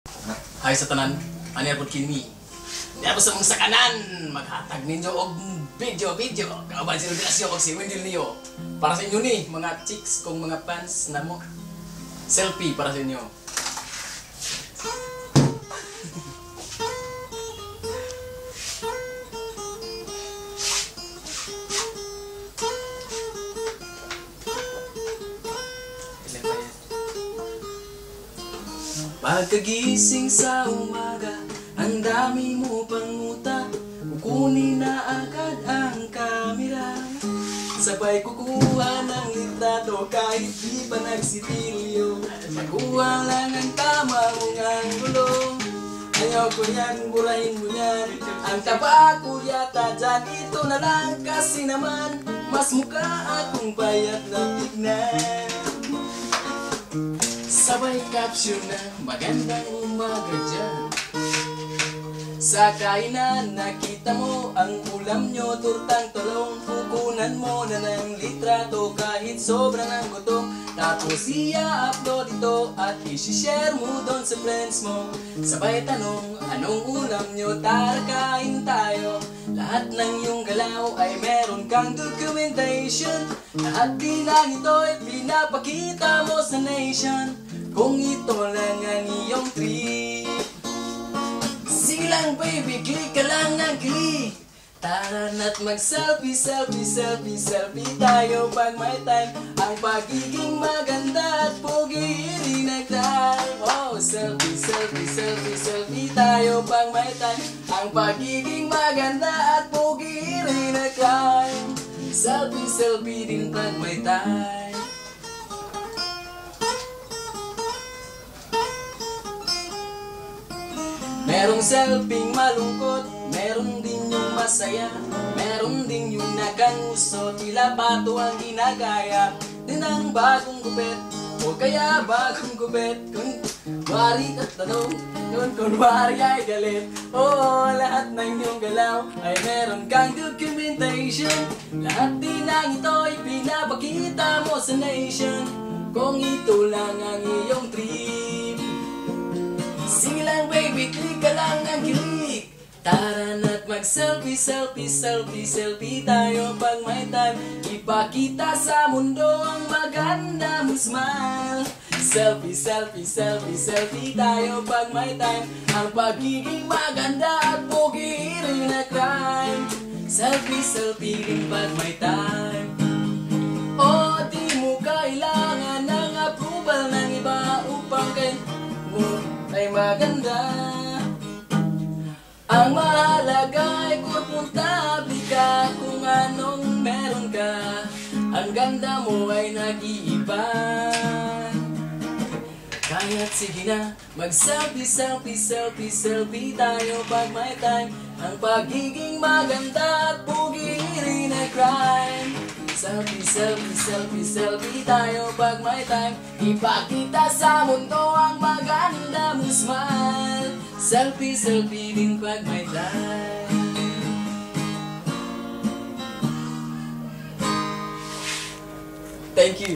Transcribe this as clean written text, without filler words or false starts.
Hay sa tanan, ani apod kini. Diabo sa mga sakanan, maghatag ninyo og video. Kauban si Rodrigo og si Wendell niyo. Para sa inyo ni, mga chicks kung mga fans na mo. Selfie para sa inyo. Pagkagising sa umaga, ang dami mo pang muta. Kukunin na agad ang kamera. Sabay kukuha ng litrato kahit di pa nagsitilyo. Makuha lang ang tama mong anggulo. Ayaw ko yan, burahin mo yan. Ang taba ko yata dyan, ito na lang kasi naman mas mukha akong payat na tignan. Sabay caption na magandang umaga dyan. Sa kainan nakita mo ang ulam nyo, turtang talong. Kukunan mo na ng litrato kahit sobrang ang gutom. Tapos i-upload ito at i-share mo doon sa friends mo. Sabay tanong, anong ulam nyo? Tara kain tayo. Lahat ng iyong galaw ay meron kang documentation. Lahat din lang ito ay pinapakita mo sa nation. Kung ito lang ang iyong trip, sige lang baby, click ka lang ng click. Tara na't mag-selfie tayo pag may time. Ang pagiging maganda at pogi rin ang time. Oh, selfie tayo pag may time. Ang pagiging maganda at pogi rin ang time. Selfie din pag may time. Merong selfie malungkot, meron din yung masaya. Meron din yung nakanguso, tila pato ang ginagaya. Din ang bagong gupit, o kaya bagong gupit. Kung wari at tanong, kung wari ay galit. Oo, lahat ng iyong galaw ay meron kang documentation. Lahat din lang ito ay pinapakita mo sa nation. Kung ito lang ang iyong trip, sige lang baby, click ka lang ng click. Tara na't mag-selfie tayo pag may time. Ipakita sa mundo ang maganda mong smile. Selfie tayo pag may time. Ang pagiging maganda at pogi rin na crime. Selfie din pag may time. Oh, di mo kailangan ng approval ng iba upang kay mo ay maganda. Ang mahalaga ay komportable ka kung anong meron ka. Ang ganda mo ay nag-iiba. Kaya't sige na, mag-selfie tayo pag may time. Ang pagiging maganda at pogi rin ay crime. Selfie tayo pag may time. Ipakita sa mundo ang maganda mong smile. Selfie din pag may time. Thank you.